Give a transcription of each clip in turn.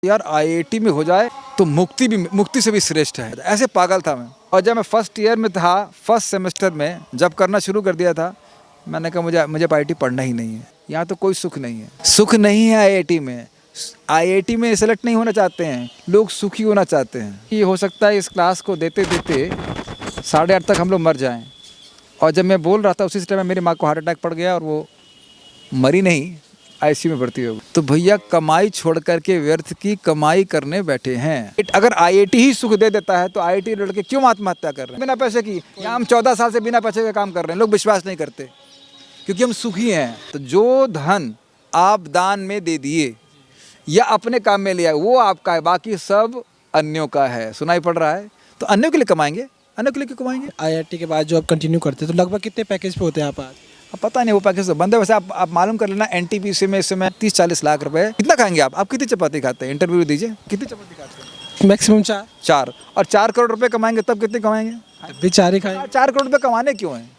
यार आईआईटी में हो जाए तो मुक्ति से भी श्रेष्ठ है। ऐसे पागल था मैं। और जब मैं फर्स्ट ईयर में था, फर्स्ट सेमेस्टर में जब करना शुरू कर दिया था, मैंने कहा मुझे आईआईटी पढ़ना ही नहीं है। यहाँ तो कोई सुख नहीं है, सुख नहीं है आईआईटी में। आईआईटी में सेलेक्ट नहीं होना चाहते हैं लोग, सुखी होना चाहते हैं। ये हो सकता है इस क्लास को देते देते 8:30 तक हम लोग मर जाएं। और जब मैं बोल रहा था उसी टाइम मेरी माँ को हार्ट अटैक पड़ गया और वो मरी नहीं, आईसीयू में भर्ती हो गई। तो भैया कमाई छोड़ करके व्यर्थ की कमाई करने बैठे हैं। अगर आईआईटी ही सुख दे देता है तो आईआईटी लड़के क्यों आत्महत्या कर रहे हैं बिना पैसे की? यहाँ हम 14 साल से बिना पैसे का काम कर रहे हैं, लोग विश्वास नहीं करते क्योंकि हम सुखी हैं। तो जो धन आप दान में दे दिए या अपने काम में लिया वो आपका है, बाकी सब अन्यों का है। सुनाई पड़ रहा है? तो अन्यों के लिए कमाएंगे, अन्यों के लिए क्यों कमाएंगे? आईआईटी के बाद जो आप कंटिन्यू करते हैं तो लगभग कितने पैकेज पे होते हैं आप आज? अब पता नहीं वो पैकेज तो बंद है। वैसे आप मालूम कर लेना, एनटीपीसी में इस समय 30-40 लाख रुपए। कितना खाएंगे आप कितनी चपाती खाते हैं? इंटरव्यू दीजिए, कितनी चपाती खाते हैं? मैक्सिमम 4 और 4 करोड़ रुपए कमाएंगे तब कितने कमाएंगे? भी 4 ही खाएंगे। 4 करोड़ रुपए कमाने क्यों हैं?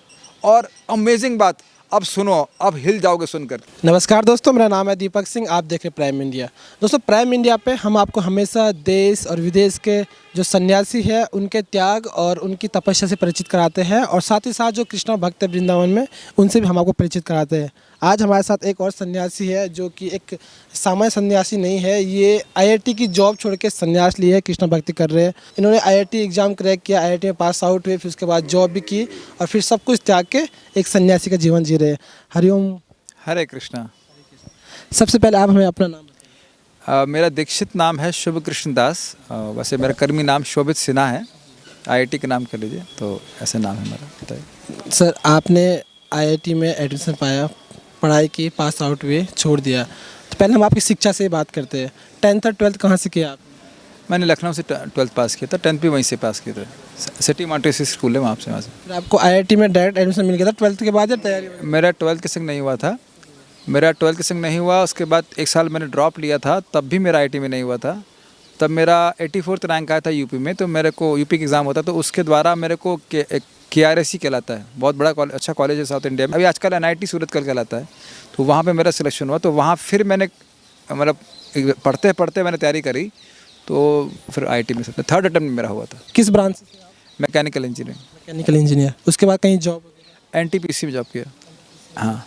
और अमेजिंग बात, अब सुनो, अब हिल जाओगे सुनकर। नमस्कार दोस्तों, मेरा नाम है दीपक सिंह, आप देख रहे हैं प्राइम इंडिया। दोस्तों प्राइम इंडिया पे हम आपको हमेशा देश और विदेश के जो सन्यासी है उनके त्याग और उनकी तपस्या से परिचित कराते हैं, और साथ ही साथ जो कृष्णा भक्त है वृंदावन में, उनसे भी हम आपको परिचित कराते हैं। आज हमारे साथ एक और सन्यासी है जो कि एक सामान्य सन्यासी नहीं है, ये आईआईटी की जॉब छोड़ के सन्यास लिए है, कृष्णा भक्ति कर रहे हैं। इन्होंने आईआईटी एग्ज़ाम क्रैक किया, आईआईटी में पास आउट हुए, फिर उसके बाद जॉब भी की और फिर सब कुछ त्याग के एक सन्यासी का जीवन जी रहे हैं। हरिओम। हरे कृष्णा। सबसे पहले आप हमें अपना नाम बताइए। मेरा दीक्षित नाम है शुभ कृष्ण दास। वैसे मेरा कर्मी नाम शोभित सिन्हा है, आईआईटी का नाम कर लीजिए, तो ऐसे नाम है मेरा। बताइए सर, आपने आईआईटी में एडमिशन पाया, पढ़ाई की, पास आउट हुए, छोड़ दिया, तो पहले हम आपकी शिक्षा से बात करते हैं। 10th और 12th कहाँ से किया आप? मैंने लखनऊ से 12th पास किया था, 10th भी वहीं से पास किया था। सिटी मॉन्टेसरी स्कूल है वहाँ से। फिर आपको आईआईटी में डायरेक्ट एडमिशन मिल गया था 12th के बाद या तैयारी? मेरा 12th के संग नहीं हुआ था, मेरा 12th के संग नहीं हुआ। उसके बाद 1 साल मैंने ड्रॉप लिया था, तब भी मेरा आईआईटी में नहीं हुआ था। तब मेरा 84th रैंक आया था यूपी में, तो मेरे को यूपी का एग्ज़ाम होता तो उसके द्वारा मेरे को KRSE कहलाता है, बहुत बड़ा अच्छा कॉलेज है साउथ इंडिया में। अभी आजकल NIT सूरत कल कहलाता है, तो वहाँ पे मेरा सिलेक्शन हुआ। तो वहाँ फिर मैंने मतलब पढ़ते पढ़ते मैंने तैयारी करी, तो फिर आईआईटी में 3rd अटेम्प्ट में मेरा हुआ था। किस ब्रांच से? Mechanical engineering. Mechanical engineer. उसके बाद कहीं जॉब? NTPC में जॉब किया। हाँ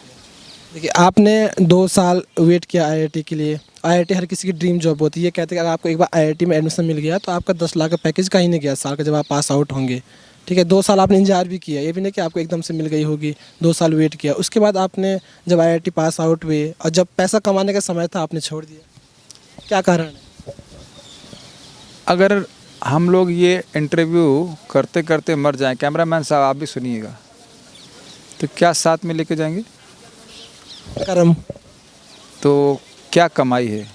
देखिए, आपने 2 साल वेट किया आईआईटी के लिए। आईआईटी हर किसी की ड्रीम जॉब होती है। ये कहते हैं कि अगर आपको एक बार आईआईटी में एडमिशन मिल गया तो आपका 10 लाख का पैकेज कहीं नहीं गया साल का, जब आप पास आउट होंगे। ठीक है, 2 साल आपने इंतजार भी किया, ये भी नहीं कि आपको एकदम से मिल गई होगी। 2 साल वेट किया, उसके बाद आपने जब आईआईटी पास आउट हुए और जब पैसा कमाने का समय था आपने छोड़ दिया, क्या कारण है? अगर हम लोग ये इंटरव्यू करते करते मर जाएं, कैमरामैन साहब आप भी सुनिएगा, तो क्या साथ में लेके जाएंगे? कर्म। तो क्या कमाई है,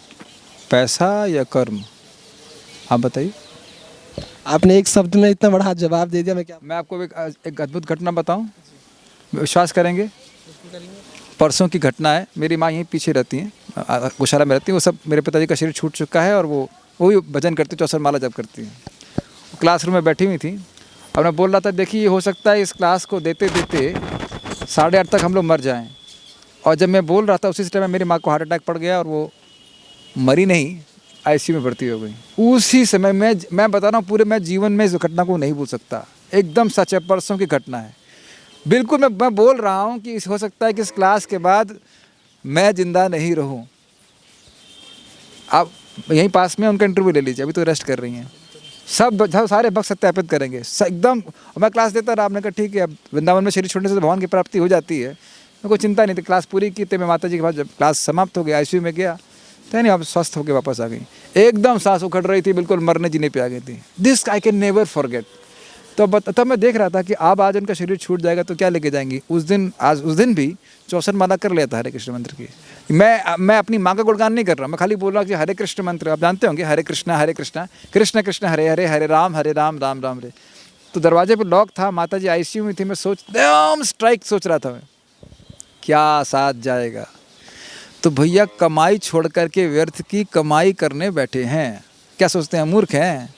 पैसा या कर्म? आप बताइए। आपने एक शब्द में इतना बड़ा जवाब दे दिया, मैं आपको एक अद्भुत घटना बताऊं, विश्वास करेंगे? परसों की घटना है। मेरी माँ यहीं पीछे रहती हैं, गौशाला में रहती हैं। वो सब, मेरे पिताजी का शरीर छूट चुका है और वो भी भजन करती, 64 माला जप करती हैं। क्लासरूम में बैठी हुई थी और मैं बोल रहा था, देखिए हो सकता है इस क्लास को देते देते 8:30 तक हम लोग मर जाएं। और जब मैं बोल रहा था उसी टाइम मेरी माँ को हार्ट अटैक पड़ गया और वो मरी नहीं, आईसीयू में भर्ती हो गई। उसी समय मैं बता रहा हूँ, पूरे मैं जीवन में इस घटना को नहीं भूल सकता। एकदम सच है, परसों की घटना है बिल्कुल। मैं बोल रहा हूँ कि हो सकता है कि इस क्लास के बाद मैं जिंदा नहीं रहूँ। आप यहीं पास में उनका इंटरव्यू ले लीजिए, अभी तो रेस्ट कर रही हैं। सब सारे भक्त सत्यापित करेंगे एकदम। मैं क्लास देता रहा, आपने कहा ठीक है, अब वृंदावन में शरीर छोड़ने से भगवान की प्राप्ति हो जाती है, मेरे को चिंता नहीं थी। क्लास पूरी की, तो मैं माता जी के पास, जब क्लास समाप्त हो गया आईसीयू में गया, तो नहीं, अब स्वस्थ होकर वापस आ गई। एकदम सांस उखड़ रही थी, बिल्कुल मरने जीने पे आ गई थी। This I can never forget. तब मैं देख रहा था कि अब आज उनका शरीर छूट जाएगा तो क्या लेके जाएंगी। उस दिन भी 64 माला कर लिया था हरे कृष्ण मंत्र की। मैं अपनी माँ का गुणगान नहीं कर रहा, मैं खाली बोल रहा हूँ कि हरे कृष्ण मंत्र आप जानते होंगे, हरे कृष्णा कृष्ण कृष्ण हरे हरे, हरे राम राम राम रे। तो दरवाजे पर लॉक था, माता जी आईसीयू में थी। मैं सोच रहा था मैं क्या साथ जाएगा। तो भैया कमाई छोड़ करके व्यर्थ की कमाई करने बैठे हैं। क्या सोचते हैं, मूर्ख हैं?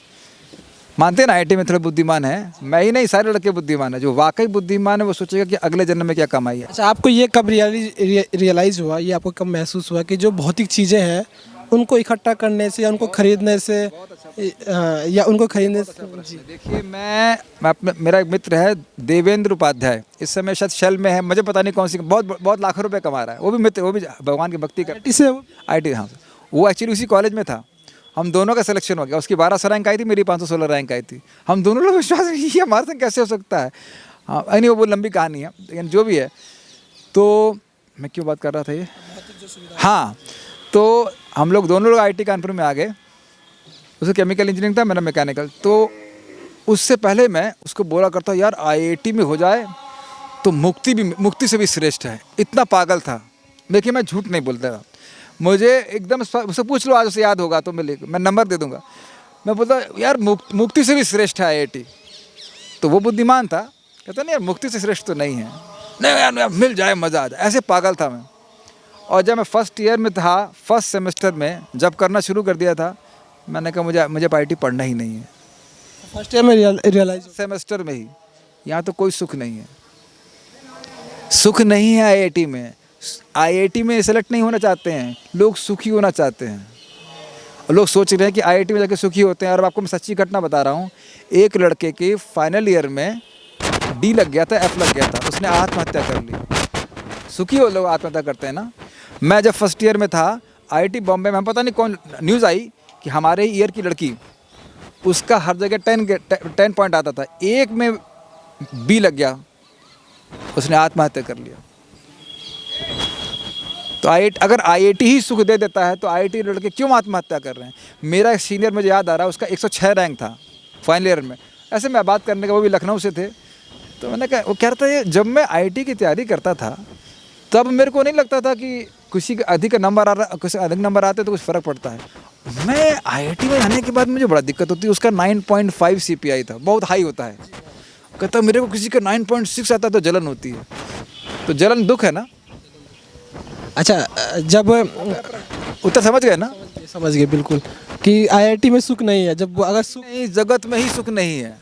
मानते हैं ना आईआईटी में थोड़े बुद्धिमान है, मैं ही नहीं, सारे लड़के बुद्धिमान है। जो वाकई बुद्धिमान है वो सोचेगा कि अगले जन्म में क्या कमाई है। अच्छा, आपको ये कब रियलाइज़ हुआ, ये आपको कब महसूस हुआ कि जो भौतिक चीज़ें हैं उनको इकट्ठा करने से या उनको खरीदने से या उनको खरीदने से? जी। देखिए मेरा एक मित्र है देवेंद्र उपाध्याय, इस समय शायद शेल में है, मुझे पता नहीं कौन सी, बहुत बहुत लाखों रुपए कमा रहा है। वो भी मित्र, वो भी भगवान की भक्ति कर IT से वो? IT, हाँ। वो एक्चुअली उसी कॉलेज में था, हम दोनों का सिलेक्शन हो गया। उसकी 1200 रैंक आई थी, मेरी 516 रैंक आई थी। हम दोनों लोग विश्वास नहीं, ये हमारे संग कैसे हो सकता है। हाँ नहीं, वो लंबी कहानी है, लेकिन जो भी है। तो मैं क्यों बात कर रहा था ये, हाँ, तो हम लोग दोनों लोग IT कानपुर में आ गए। उसे केमिकल इंजीनियरिंग था, मेरा मैकेनिकल। तो उससे पहले मैं उसको बोला करता यार IIT में हो जाए तो मुक्ति से भी श्रेष्ठ है, इतना पागल था। देखिए मैं झूठ नहीं बोलता था, मुझे एकदम उससे पूछ लो, आज उसे याद होगा तो मैं नंबर दे दूंगा। मैं बोलता यार मुक्ति से भी श्रेष्ठ है IIT। तो वो बुद्धिमान था, कहता नहीं यार मुक्ति से श्रेष्ठ तो नहीं है, नहीं यार मिल जाए मज़ा आ जाए, ऐसे पागल था मैं। और जब मैं फर्स्ट ईयर में था, फर्स्ट सेमेस्टर में जब करना शुरू कर दिया था, मैंने कहा मुझे IIT पढ़ना ही नहीं है। फर्स्ट ईयर में रियलाइज? सेमेस्टर में ही, यहाँ तो कोई सुख नहीं है, सुख नहीं है IIT में। IIT में सेलेक्ट नहीं होना चाहते हैं लोग, सुखी होना चाहते हैं। लोग सोच रहे हैं कि IIT में जाके सुखी होते हैं। और आपको मैं सच्ची घटना बता रहा हूँ, एक लड़के के फाइनल ईयर में D लग गया था, F लग गया था, उसने आत्महत्या कर ली। सुखी हो लोग आत्महत्या करते हैं ना। मैं जब फर्स्ट ईयर में था IIT बॉम्बे में, हम पता नहीं कौन न्यूज़ आई कि हमारे ईयर की लड़की, उसका हर जगह 10 पॉइंट आता था, एक में B लग गया, उसने आत्महत्या कर लिया। तो अगर IIT ही सुख दे देता है तो IIT लड़के क्यों आत्महत्या कर रहे हैं। मेरा एक सीनियर, मुझे याद आ रहा है, उसका 106 रैंक था फाइनल ईयर में। ऐसे मैं बात करने का, वो भी लखनऊ से थे। तो मैंने कहा, वो कह रहा था जब मैं IIT की तैयारी करता था तब मेरे को नहीं लगता था कि किसी का अधिक नंबर आ रहा, किसी अधिक नंबर आते तो कुछ फ़र्क पड़ता है। मैं IIT में आने के बाद मुझे बड़ा दिक्कत होती है। उसका 9.5 CPI था, बहुत हाई होता है। कहता मेरे को किसी का 9.6 आता तो जलन होती है। तो जलन दुख है ना। अच्छा, जब उत्तर समझ गए ना? समझ गए बिल्कुल, कि IIT में सुख नहीं है। जब अगर सुख नहीं, जगत में ही सुख नहीं है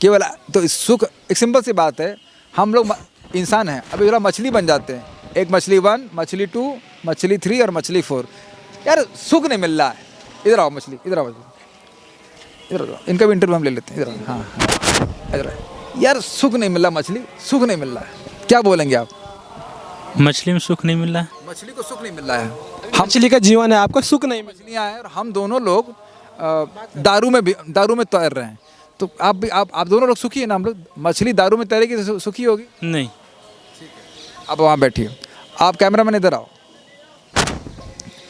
केवल। तो सुख एक सिंपल सी बात है, हम लोग इंसान हैं, अभी जरा मछली बन जाते हैं, एक मछली 1, मछली 2, मछली 3 और मछली 4। यार सुख नहीं मिल रहा है। इधर आओ मछली, इधर आओ, इधर आओ, इनका भी इंटरव्यू हम ले लेते हैं। इधर आओ, हाँ इधर आओ। यार सुख नहीं मिल रहा, मछली सुख नहीं मिल रहा है, क्या बोलेंगे आप? मछली में सुख नहीं मिल रहा है। मछली को सुख नहीं मिल रहा है, मछली का जीवन है, आपका सुख नहीं। मछलियाँ हैं और हम दोनों लोग दारू में तैर रहे हैं। तो आप दोनों लोग सुखी है ना। हम लोग, मछली दारू में तैरेगी तो सुखी होगी नहीं। आप वहाँ बैठिए, आप कैमरा मैन इधर आओ,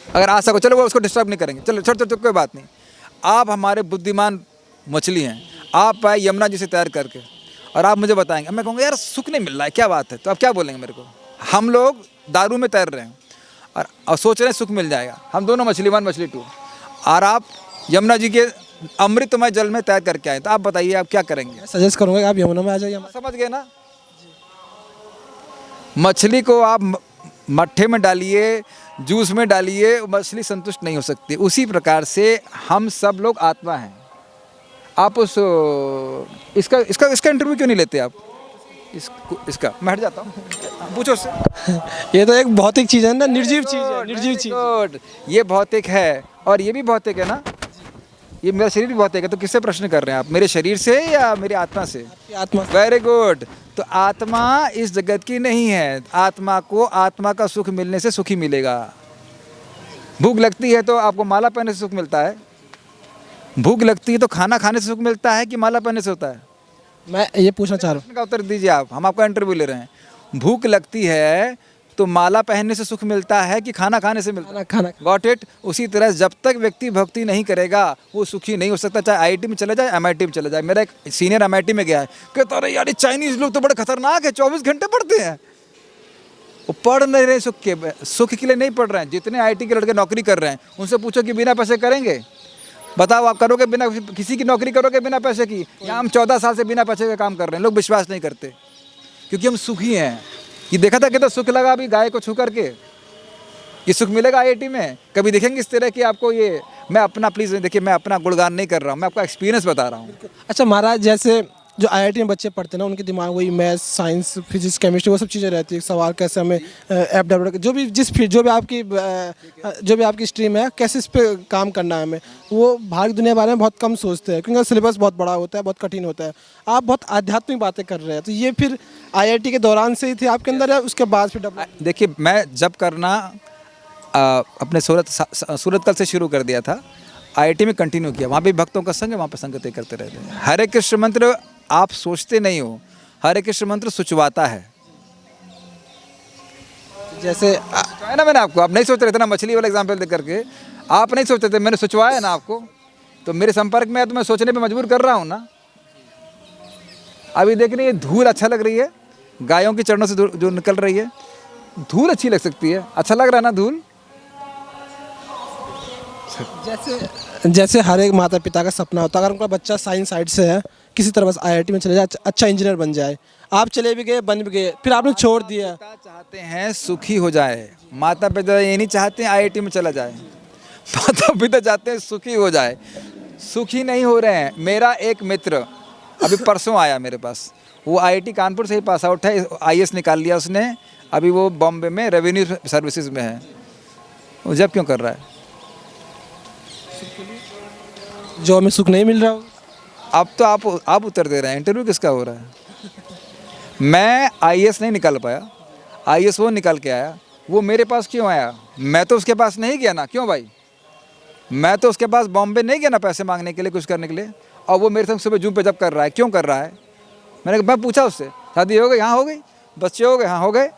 अगर आ सको चलो, वो उसको डिस्टर्ब नहीं करेंगे, चलो छोड़ कोई बात नहीं। आप हमारे बुद्धिमान मछली हैं, आप आए यमुना जी से तैर करके और आप मुझे बताएंगे, मैं कहूँगा यार सुख नहीं मिल रहा है, क्या बात है। तो आप क्या बोलेंगे मेरे को? हम लोग दारू में तैर रहे हैं और सोच रहे हैं सुख मिल जाएगा। हम दोनों मछली 1 मछली 2, और आप यमुना जी के अमृतमय जल में तैर करके आए। तो आप बताइए आप क्या करेंगे? सजेस्ट करूँगा कि आप यमुना में आ जाइए। समझ गए ना। मछली को आप मट्ठे में डालिए, जूस में डालिए, मछली संतुष्ट नहीं हो सकती। उसी प्रकार से हम सब लोग आत्मा हैं। आप उस इसका इंटरव्यू क्यों नहीं लेते आप? इसका मैं हट जाता हूँ, पूछो उससे। ये तो एक भौतिक चीज़ है ना, निर्जीव चीज़ है, निर्जीव चीज़। ये भौतिक है और ये भी भौतिक है ना। ये मेरा शरीर भी भौतिक है। तो किससे प्रश्न कर रहे हैं आप? मेरे शरीर से या मेरी आत्मा से? आत्मा। Very good. तो आत्मा इस जगत की नहीं है। आत्मा को आत्मा का सुख मिलने से सुखी मिलेगा। भूख लगती है तो आपको माला पहनने से सुख मिलता है। भूख लगती है तो खाना खाने से सुख मिलता है कि माला पहनने से होता है? मैं ये पूछना चाह रहा हूँ, का उत्तर दीजिए आप, हम आपका इंटरव्यू ले रहे हैं। भूख लगती है तो माला पहनने से सुख मिलता है कि खाना खाने से मिलता है? खाना। Got it. उसी तरह जब तक व्यक्ति भक्ति नहीं करेगा वो सुखी नहीं हो सकता, चाहे IIT में चला जाए, MIT में चला जाए। मेरा एक सीनियर MIT में गया है, कहता अरे यार चाइनीज लोग तो बड़े खतरनाक है, 24 घंटे पढ़ते हैं। वो पढ़ नहीं रहे सुख के लिए नहीं पढ़ रहे हैं। जितने IIT के लड़के नौकरी कर रहे हैं उनसे पूछो कि बिना पैसे करेंगे? बताओ आप करोगे बिना किसी की नौकरी करोगे बिना पैसे की? या हम 14 साल से बिना पैसे का काम कर रहे हैं, लोग विश्वास नहीं करते क्योंकि हम सुखी हैं। ये देखा था कितना सुख लगा अभी गाय को छू करके। ये सुख मिलेगा IIT में? कभी देखेंगे इस तरह कि आपको ये, मैं अपना प्लीज़ देखिए, मैं अपना गुणगान नहीं कर रहा हूँ, मैं आपका एक्सपीरियंस बता रहा हूँ। अच्छा महाराज, जैसे जो आईआईटी में बच्चे पढ़ते हैं ना, उनके दिमाग वही मैथ्स, साइंस, फिजिक्स, केमिस्ट्री, वो सब चीज़ें रहती है। सवाल कैसे हमें ऐप डेवलप, जो भी जिस फील्ड, जो भी आपकी स्ट्रीम है, कैसे इस पर काम करना है हमें, वो बाहर की दुनिया के बारे में बहुत कम सोचते हैं, क्योंकि सिलेबस बहुत बड़ा होता है, बहुत कठिन होता है। आप बहुत आध्यात्मिक बातें कर रहे हैं, तो ये फिर आईआईटी के दौरान से ही थे आपके अंदर, या उसके बाद फिर डेवलप? देखिए, मैं जब करना अपने सूरत कल से शुरू कर दिया था, आईआईटी में कंटिन्यू किया। वहाँ पे भक्तों का संग है, वहाँ पे संगतें करते रहते हैं। हरे कृष्ण मंत्र आप सोचते नहीं हो, हरे कृष्ण मंत्र सुचवाता है। जैसे है ना, मैंने आपको, आप नहीं सोच रहे थे ना, मछली वाला एग्जाम्पल दे करके आप नहीं सोचते थे, मैंने सुचवाया ना आपको, तो मेरे संपर्क में है तो मैं सोचने पे मजबूर कर रहा हूँ ना। अभी देख रही है धूल अच्छा लग रही है, गायों के चरणों से जो निकल रही है धूल अच्छी लग सकती है, अच्छा लग रहा है ना धूल। जैसे हर एक माता पिता का सपना होता है, अगर उनका बच्चा साइंस साइड से है, किसी तरह बस आईआईटी में चले जाए, अच्छा इंजीनियर बन जाए। आप चले भी गए, बन भी गए, फिर आपने छोड़ दिया। माता चाहते हैं सुखी हो जाए, माता पिता ये नहीं चाहते हैं आईआईटी में चला जाए। माता पिता चाहते हैं सुखी हो जाए, सुखी नहीं हो रहे हैं। मेरा एक मित्र अभी परसों आया मेरे पास, वो आईआईटी कानपुर से ही पास आउट है, आईएएस निकाल लिया उसने, अभी वो बॉम्बे में रेवेन्यू सर्विसेज में है। वो जब क्यों कर रहा है? जो हमें सुख नहीं मिल रहा हो। अब तो आप उत्तर दे रहे हैं, इंटरव्यू किसका हो रहा है? मैं आईएएस नहीं निकाल पाया, आईएएस वो निकाल के आया। वो मेरे पास क्यों आया? मैं तो उसके पास नहीं गया ना। क्यों भाई? मैं तो उसके पास बॉम्बे नहीं गया ना पैसे मांगने के लिए, कुछ करने के लिए, और वो मेरे संग सुबह जूम पे जब कर रहा है। क्यों कर रहा है? मैं पूछा उससे, शादी हो गई? हाँ हो गई। बच्चे हो गए? हाँ हो गए।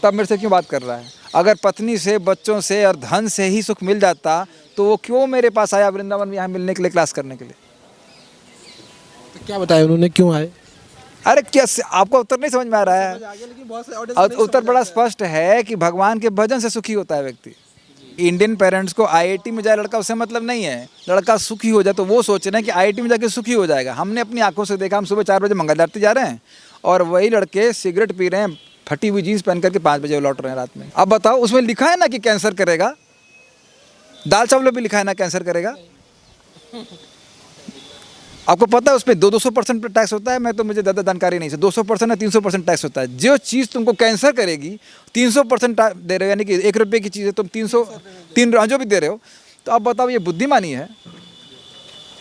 तब मेरे से क्यों बात कर रहा है? अगर पत्नी से, बच्चों से और धन से ही सुख मिल जाता तो वो क्यों मेरे पास आया वृंदावन में यहाँ मिलने के लिए, क्लास करने के लिए? तो क्या बताया उन्होंने, क्यों आए? अरे क्या आपको उत्तर नहीं समझ में आ रहा है? और उत्तर बड़ा स्पष्ट है कि भगवान के भजन से सुखी होता है व्यक्ति। इंडियन पेरेंट्स को आईआईटी में जाए लड़का, उससे मतलब नहीं है। लड़का सुखी हो जाए तो वो सोच रहे हैं कि आईआईटी में जाके सुखी हो जाएगा। हमने अपनी आंखों से देखा, हम सुबह 4 बजे मंगल आरती जा रहे हैं और वही लड़के सिगरेट पी रहे हैं, फटी हुई जीन्स पहन करके 5 बजे लौट रहे हैं रात में। अब बताओ, उसमें लिखा है ना कि कैंसर करेगा? दाल चावल भी लिखा है ना कैंसर करेगा? आपको पता है उसमें 200% टैक्स होता है? मैं तो, मुझे ज़्यादा जानकारी नहीं है, 200% या 300% टैक्स होता है। जो चीज़ तुमको कैंसर करेगी 300% दे रहे हो, यानी कि 1 रुपये की चीज़ है तुम 3 जो भी दे रहे हो। तो आप बताओ, ये बुद्धिमानी है?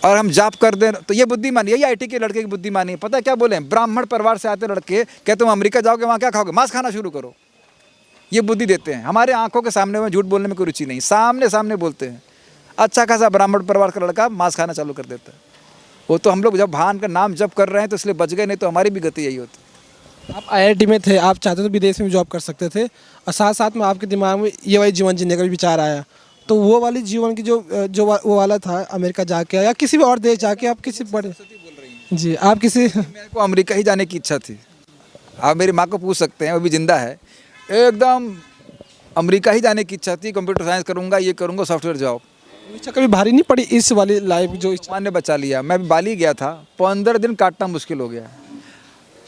और हम जाप कर दें तो ये बुद्धिमानी है? ये आईटी के लड़के की बुद्धिमानी है। पता है क्या बोले? ब्राह्मण परिवार से आते लड़के कहते तुम अमेरिका जाओगे, वहाँ क्या खाओगे? मांस खाना शुरू करो। ये बुद्धि देते हैं। हमारे आंखों के सामने में झूठ बोलने में कोई रुचि नहीं, सामने सामने बोलते हैं। अच्छा खासा ब्राह्मण परिवार का लड़का मांस खाना चालू कर देता है। वो तो हम लोग जब भगवान का नाम जप कर रहे हैं तो इसलिए बच गए, नहीं तो हमारी भी गति यही होती। आप आईआईटी में थे, आप चाहते तो विदेश में जॉब कर सकते थे, और साथ साथ में आपके दिमाग में ये वाली जीवन जीने का भी विचार आया, तो वो वाली जीवन की वो वाला था, अमेरिका जाके या किसी भी और देश जाके आप किसी बड़े जी, आप किसी मेरे को अमेरिका ही जाने की इच्छा थी। आप मेरी माँ को पूछ सकते हैं, वो भी जिंदा है। एकदम अमेरिका ही जाने की इच्छा थी, कंप्यूटर साइंस करूँगा, ये करूँगा, सॉफ्टवेयर जॉब। इच्छा कभी भारी नहीं पड़ी इस वाली लाइफ जो भगवान ने बचा लिया। मैं बाली गया था, 15 दिन काटना मुश्किल हो गया।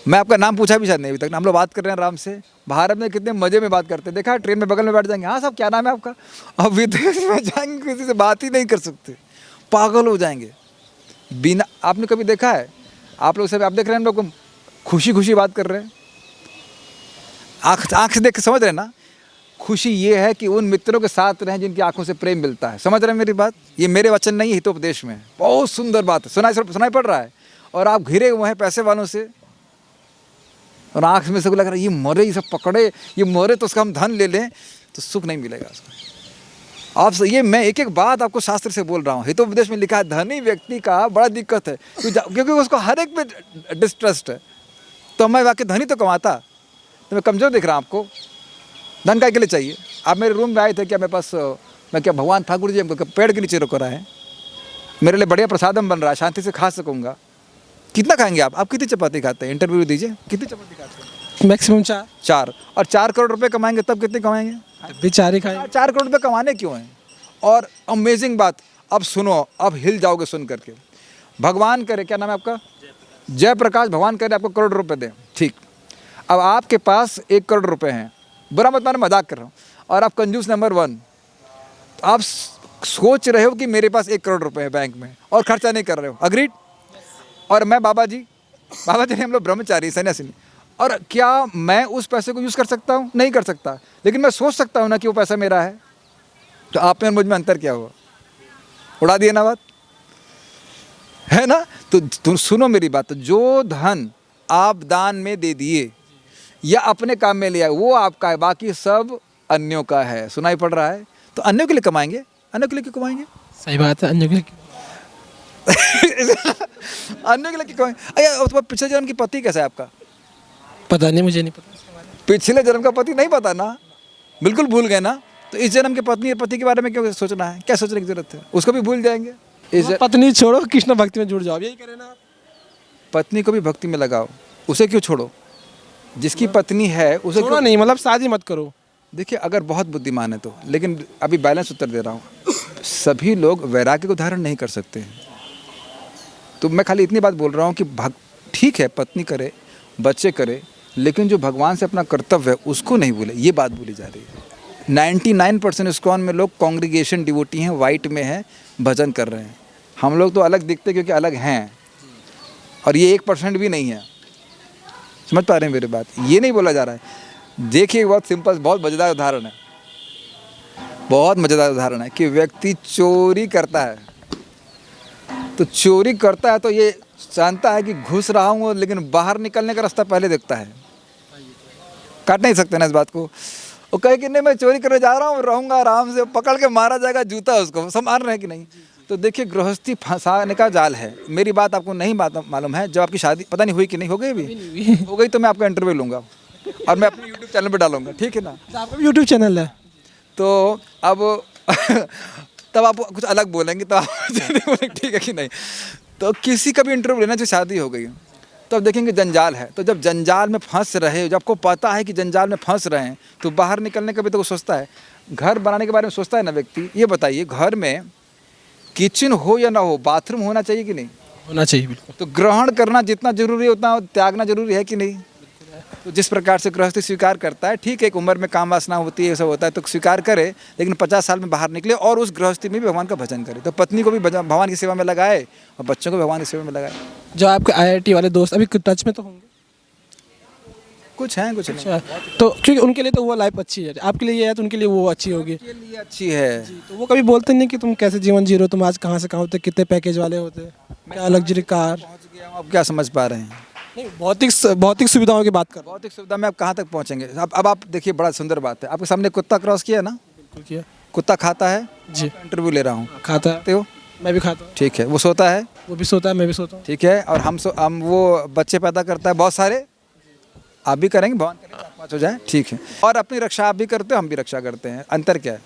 मैं आपका नाम पूछा भी शायद नहीं अभी तक। हम लोग बात कर रहे हैं आराम से। भारत में कितने मज़े में बात करते हैं, देखा? ट्रेन में बगल में बैठ जाएंगे, हाँ साहब क्या नाम है आपका? अब विदेश में जाएंगे, किसी से बात ही नहीं कर सकते, पागल हो जाएंगे बिना। आपने कभी देखा है? आप लोग सब, आप देख रहे हैं हम लोग को खुशी खुशी बात कर रहे हैं, आँख से देख के समझ रहे हैं ना? खुशी ये है कि उन मित्रों के साथ रहें जिनकी आंखों से प्रेम मिलता है। समझ रहे हैं मेरी बात? ये मेरे वचन नहीं है, हितोपदेश में। बहुत सुंदर बात है, सुनाई पड़ रहा है। और आप घिरे हुए हैं पैसे वालों से, और आँख में से लग रहा है ये मरे, ये सब पकड़े, ये मरे तो उसका हम धन ले लें, तो सुख नहीं मिलेगा उसको। आप ये मैं एक एक बात आपको शास्त्र से बोल रहा हूँ। हितोपदेश में लिखा है धनी व्यक्ति का बड़ा दिक्कत है, क्योंकि उसको हर एक पे डिस्ट्रस्ट है। तो मैं वाकई धनी तो कमाता, तो मैं कमज़ोर दिख रहा हूँ आपको? धन काय के लिए चाहिए? आप मेरे रूम में आए थे क्या? मेरे पास मैं क्या भगवान ठाकुर जी हमको पेड़ के नीचे रोक रहा है? मेरे लिए बढ़िया प्रसादम बन रहा है, शांति से खा सकूँगा। कितना खाएंगे आप? कितनी चपाती खाते हैं? इंटरव्यू दीजिए, कितनी चपाती खाते हैं? मैक्सिमम 4। और 4 करोड़ रुपए कमाएंगे तब कितने कमाएंगे? भी 4 ही खाए। 4 करोड़ रुपए कमाने क्यों हैं? और अमेजिंग बात, अब सुनो, अब हिल जाओगे सुन करके। भगवान करे, क्या नाम है आपका? जयप्रकाश। भगवान करे आपको करोड़ रुपए दें, ठीक। अब आपके पास 1 करोड़ रुपए हैं, बुरा मत मानो, मजाक कर रहा हूँ, और आप कंजूस नंबर 1। तो आप सोच रहे हो कि मेरे पास 1 करोड़ रुपए है बैंक में और खर्चा नहीं कर रहे हो, अग्रीड? और मैं बाबा जी बाबा जी हम लोग ब्रह्मचारी सन्यासी नहीं। और क्या मैं उस पैसे को यूज़ कर सकता हूँ? नहीं कर सकता, लेकिन मैं सोच सकता हूँ ना कि वो पैसा मेरा है। तो आप में और मुझ में अंतर क्या हुआ? उड़ा दिए ना बात, है ना? तो तुम सुनो मेरी बात, तो जो धन आप दान में दे दिए या अपने काम में लिया वो आपका है, बाकी सब अन्यों का है। सुनाई पड़ रहा है? तो अन्यों के लिए कमाएंगे, अन्यों के लिए क्यों कमाएंगे? सही बात है। अन्य के अन्यों के लिए क्यों कमाएंगे? अरे तुम्हारे पिछले जन्म की पति कैसा है आपका? पता नहीं, मुझे नहीं पता। पिछले जन्म का पति नहीं पता ना, बिल्कुल भूल गए ना। तो इस जन्म के पत्नी और पति के बारे में क्यों सोचना है? क्या सोचने की जरूरत है? उसको भी भूल जाएंगे। पत्नी छोड़ो, कृष्ण भक्ति में जुड़ जाओ, यही करें ना। पत्नी को भी भक्ति में लगाओ, उसे क्यों छोड़ो? जिसकी पत्नी है उसे छोड़ो नहीं, मतलब शादी मत करो। देखिए अगर बहुत बुद्धिमान है तो, लेकिन अभी बैलेंस उत्तर दे रहा हूँ। सभी लोग वैराग्य को धारण नहीं कर सकते हैं। तो मैं खाली इतनी बात बोल रहा हूँ कि ठीक है पत्नी करे, बच्चे करे, लेकिन जो भगवान से अपना कर्तव्य है उसको नहीं भूले, ये बात बोली जा रही है। 99% इस्कॉन में लोग कांग्रीगेशन डिवोटी हैं, वाइट में हैं, भजन कर रहे हैं। हम लोग तो अलग दिखते क्योंकि अलग हैं, और ये 1% भी नहीं है। समझ पा रहे हैं मेरी बात? ये नहीं बोला जा रहा है। देखिए बहुत सिंपल, बहुत मज़ेदार उदाहरण है, बहुत मज़ेदार उदाहरण है कि व्यक्ति चोरी करता है, तो चोरी करता है तो ये जानता है कि घुस रहा हूँ, लेकिन बाहर निकलने का रास्ता पहले देखता है। काट नहीं सकते ना इस बात को। वो कहे कि नहीं मैं चोरी करने जा रहा हूँ, रहूँगा आराम से, पकड़ के मारा जाएगा, जूता उसको संभाल रहे हैं कि नहीं। तो देखिए गृहस्थी फंसाने का जाल है। मेरी बात आपको नहीं मालूम है, जब आपकी शादी पता नहीं हुई कि नहीं, हो गई अभी? हो गई तो मैं आपका इंटरव्यू लूँगा और मैं अपने यूट्यूब चैनल पर डालूंगा, ठीक है ना? आपका भी यूट्यूब चैनल है? तो अब तब आप कुछ अलग बोलेंगे, तो आप बोलेंगे ठीक है कि नहीं। तो किसी का भी इंटरव्यू लेना, जो शादी हो गई तो अब देखेंगे जंजाल है। तो जब जंजाल में फंस रहे, जब आपको पता है कि जंजाल में फंस रहे हैं, तो बाहर निकलने का भी तो वो सोचता है। घर बनाने के बारे में सोचता है ना व्यक्ति। ये बताइए घर में किचन हो या ना हो, बाथरूम होना चाहिए कि नहीं? होना चाहिए, बिल्कुल। तो ग्रहण करना जितना जरूरी है उतना त्यागना जरूरी है कि नहीं? तो जिस प्रकार से गृहस्थी स्वीकार करता है, ठीक है एक उम्र में काम वासना होती है, ये सब होता है, तो स्वीकार करे, लेकिन 50 साल में बाहर निकले और उस गृहस्थी में भी भगवान का भजन करे। तो पत्नी को भी भगवान की सेवा में लगाए और बच्चों को भगवान की सेवा में लगाए। जो आपके IIT वाले दोस्त अभी टच में तो होंगे? कुछ हैं, कुछ नहीं। अच्छा, तो क्योंकि उनके लिए तो वो लाइफ अच्छी है, आपके लिए ये है तो उनके लिए वो अच्छी होगी। के लिए अच्छी है। तो वो कभी बोलते नहीं कि तुम कैसे जीवन जी रहे हो, तुम आज कहाँ से कहाँ होते, कितने पैकेज वाले होते, क्या लग्जरी कार? पहुँच गया हूँ, अब क्या समझ पा रहे हैं? नहीं, भौतिक सुविधाओं की बात कर रहा हूँ। भौतिक सुविधा में आप कहाँ तक पहुँचेंगे? अब आप देखिए, बड़ा सुंदर बात है, आपके सामने कुत्ता क्रॉस किया ना, बिल्कुल किया। कुत्ता खाता है जी। इंटरव्यू ले रहा हूँ, खाता खाते हो? मैं भी खाता हूँ। ठीक है। वो सोता है? वो भी सोता है, मैं भी सोता हूँ। ठीक है। और हम वो बच्चे पैदा करता है बहुत सारे, आप भी करेंगे, भगवान करेंगे 4-5 हो जाए, ठीक है। और अपनी रक्षा आप भी करते हो, हम भी रक्षा करते हैं, अंतर क्या है?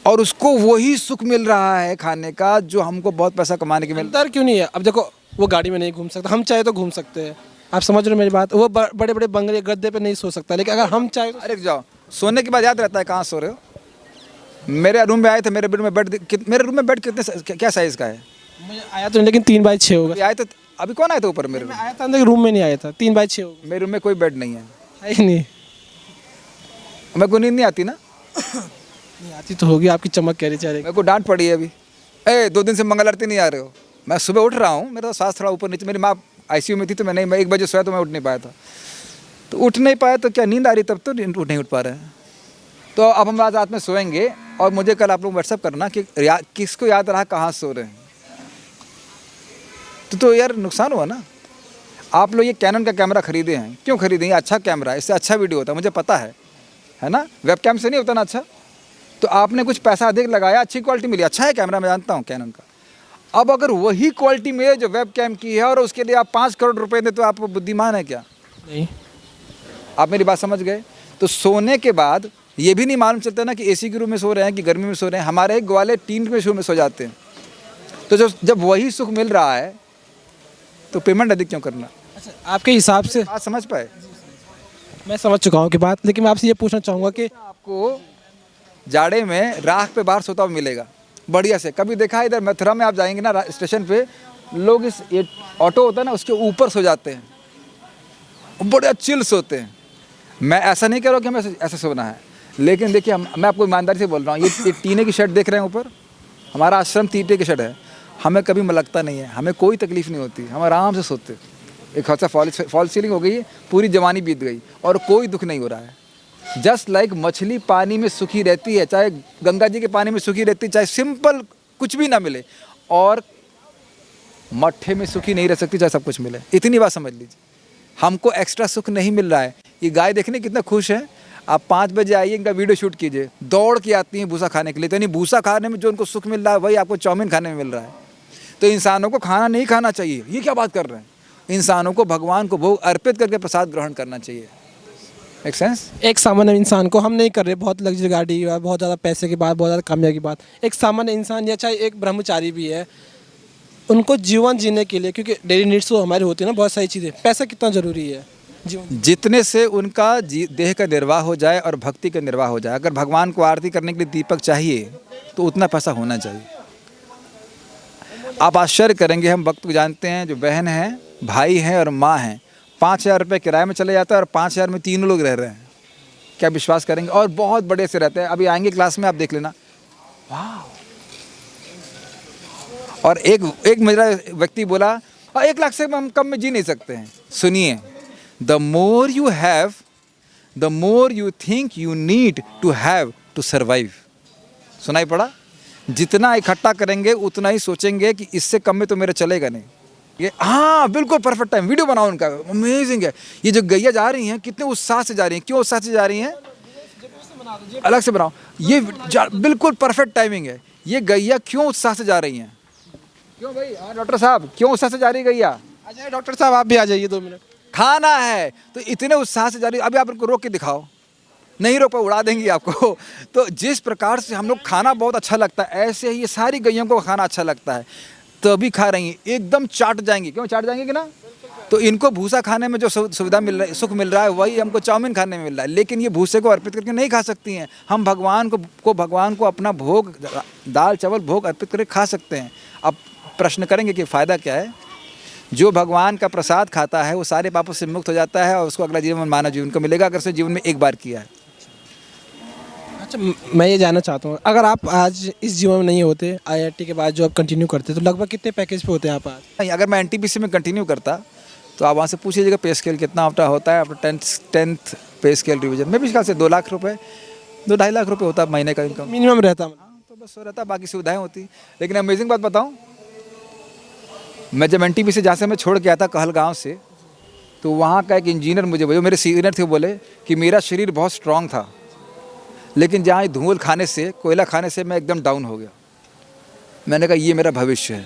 और उसको वही सुख मिल रहा है खाने का जो हमको बहुत पैसा कमाने के मिलता है। अंतर क्यों नहीं है? अब देखो वो गाड़ी में नहीं घूम सकता, हम चाहे तो घूम सकते हैं। आप समझ रहे हो मेरी बात? वो बड़े बड़े बंगले गद्दे पे नहीं सो सकता, लेकिन अगर हम चाहे तो। अरे जाओ, सोने के बाद याद रहता है कहाँ सो रहे हो। मेरे रूम में आए थे, मेरे रूम में बेड कितने, क्या साइज़ का है? मुझे आया तो नहीं, लेकिन 3x6 होगा। आए तो अभी कौन आया था ऊपर मेरे रूम? मैं आया था अंदर, रूम में नहीं आया था। 3x6 होगा। मेरे रूम में कोई बेड नहीं है। है ही नहीं। मेरे को नींद नहीं आती ना। नहीं आती तो होगी, आपकी चमक कह रही चेहरे की। मेरे को डांट पड़ी है अभी, 2 दिन से मंगल आरती नहीं आ रहे हो। मैं सुबह उठ रहा हूँ, मेरा सांस थोड़ा ऊपर नीचे, मेरी माँ ICU में थी, तो मैं 1 बजे सोया तो मैं उठ नहीं पाया था। तो उठ नहीं पाया तो क्या नींद आ रही, तब तो नहीं उठ पा रहे हैं। तो अब हम आज रात में सोएंगे और मुझे कल आप लोग व्हाट्सअप करना कि किसको याद रहा कहाँ सो रहे हैं। तो यार नुकसान हुआ ना। आप लोग ये कैनन का कैमरा खरीदे हैं, क्यों खरीदे? ये अच्छा कैमरा है, इससे अच्छा वीडियो होता है, मुझे पता है ना। वेबकैम से नहीं होता ना अच्छा। तो आपने कुछ पैसा अधिक लगाया, अच्छी क्वालिटी मिली, अच्छा है कैमरा, मैं जानता हूँ कैनन का। अब अगर वही क्वालिटी मिले जो वेबकैम की है और उसके लिए आप 5 करोड़ रुपए दें, तो आप बुद्धिमान है क्या? नहीं। आप मेरी बात समझ गए? तो सोने के बाद ये भी नहीं मालूम चलता ना कि AC के रूम में सो रहे हैं कि गर्मी में सो रहे हैं। हमारे ग्वाले टीन के रूम में सो जाते हैं। तो जब वही सुख मिल रहा है तो पेमेंट अधिक क्यों करना? अच्छा, आपके हिसाब से बात समझ पाए? मैं समझ चुका हूँ कि बात, लेकिन मैं आपसे ये पूछना चाहूँगा कि आपको जाड़े में राख पे बाहर सोता हुआ मिलेगा बढ़िया से। कभी देखा है इधर मथुरा में आप जाएंगे ना, स्टेशन पे लोग ये ऑटो होता है ना, उसके ऊपर सो जाते हैं, बड़े चिल सोते हैं। मैं ऐसा नहीं कह रहा कि हमें ऐसा सोना है, लेकिन देखिए मैं आपको ईमानदारी से बोल रहा हूँ, ये टीने की शेड देख रहे हैं ऊपर, हमारा आश्रम टीने की शेड है। हमें कभी मलकता नहीं है, हमें कोई तकलीफ नहीं होती, हम आराम से सोते हैं। एक हादसा फॉल सीलिंग हो गई है, पूरी जवानी बीत गई और कोई दुख नहीं हो रहा है। जस्ट लाइक मछली पानी में सूखी रहती है, चाहे गंगा जी के पानी में सूखी रहती है, चाहे सिंपल कुछ भी ना मिले, और मट्ठे में सूखी नहीं रह सकती चाहे सब कुछ मिले। इतनी बात समझ लीजिए, हमको एक्स्ट्रा सुख नहीं मिल रहा है। ये गाय देखने कितना खुश है, आप 5 बजे आइए, इनका वीडियो शूट कीजिए, दौड़ के आती हैं भूसा खाने के लिए। तो यानी भूसा खाने में जो उनको सुख मिल रहा है वही आपको चाउमीन खाने में मिल रहा है। तो इंसानों को खाना नहीं खाना चाहिए, ये क्या बात कर रहे हैं। इंसानों को भगवान को भोग अर्पित करके प्रसाद ग्रहण करना चाहिए। Make sense? एक सामान्य इंसान को हम नहीं कर रहे, बहुत लग्जरी गाड़ी या बहुत ज़्यादा पैसे की बात, बहुत ज़्यादा कामयाबी की बात, एक सामान्य इंसान या चाहे एक ब्रह्मचारी भी है, उनको जीवन जीने के लिए, क्योंकि डेली नीड्स तो हमारी होती है ना, बहुत सारी चीज़ें, पैसा कितना ज़रूरी है जीवन? जितने से उनका देह का निर्वाह हो जाए और भक्ति का निर्वाह हो जाए। अगर भगवान को आरती करने के लिए दीपक चाहिए तो उतना पैसा होना चाहिए। आप आश्चर्य करेंगे, हम वक्त को जानते हैं, जो बहन है, भाई हैं और माँ हैं, 5,000 रुपये किराए में चले जाता है और 5,000 में 3 लोग रह रहे हैं। क्या विश्वास करेंगे? और बहुत बड़े से रहते हैं। अभी आएंगे क्लास में, आप देख लेना। वाह! और एक मेरा व्यक्ति बोला 1 लाख से हम कम में जी नहीं सकते हैं। सुनिए, the more you have the more you think you need to have to survive. सुनाई पड़ा? जितना इकट्ठा करेंगे उतना ही सोचेंगे कि इससे कम में तो मेरा चलेगा नहीं। ये हाँ बिल्कुल परफेक्ट टाइम, वीडियो बनाओ उनका, अमेजिंग है। ये जो गैया जा रही हैं कितने उत्साह से जा रही हैं, क्यों उत्साह से जा रही हैं? अलग से बनाओ, ये बिल्कुल परफेक्ट टाइमिंग है। ये गैया क्यों उत्साह से जा रही हैं? क्यों भाई? हाँ डॉक्टर साहब, क्यों उत्साह से जा रही है गैया? आ जाइए डॉक्टर साहब, आप भी आ जाइए 2 मिनट। खाना है तो इतने उत्साह से जा रही है। अभी आप उनको रोक के दिखाओ, नहीं रोक पाओ, उड़ा देंगी आपको। तो जिस प्रकार से हम लोग खाना बहुत अच्छा लगता है, ऐसे ही ये सारी गैयों को खाना अच्छा लगता है, तभी खा रही हैं, एकदम चाट जाएंगी। क्यों चाट जाएंगी कि ना? तो इनको भूसा खाने में जो सुविधा मिल रहा है, सुख मिल रहा है, वही हमको चाउमीन खाने में मिल रहा है। लेकिन ये भूसे को अर्पित करके नहीं खा सकती हैं। हम भगवान को अपना भोग, दाल चावल भोग अर्पित करके खा सकते हैं। अब प्रश्न करेंगे कि फ़ायदा क्या है? जो भगवान का प्रसाद खाता है वो सारे पापों से मुक्त हो जाता है और उसको अगला जीवन मानव जीवन को मिलेगा, अगर उसने जीवन में एक बार किया है। अच्छा, मैं ये जानना चाहता हूँ, अगर आप आज इस जीवन में नहीं होते, IIT के बाद जो आप कंटिन्यू करते, तो लगभग कितने पैकेज पे होते हैं आप आज? नहीं, अगर मैं NTPC में कंटिन्यू करता तो आप वहाँ से पूछ लीजिएगा पे स्केल कितना आपका होता है। आपका 10th पे स्केल रिवीजन में भी ख्याल से 2 लाख रुपये, 2-2.5 लाख रुपये होता है महीने का इनकम। मिनिमम रहता है। हाँ, तो बस हो रहता, बाकी सुविधाएं होती। लेकिन अमेजिंग बात बताऊँ, मैं जब NTPC जहाँ से मैं छोड़ के आया था कहलगाँव से, तो वहाँ का एक इंजीनियर मुझे बोले, मेरे सीनियर थे, बोले कि मेरा शरीर बहुत स्ट्रांग था, लेकिन जहाँ धूल खाने से, कोयला खाने से मैं एकदम डाउन हो गया। मैंने कहा ये मेरा भविष्य है,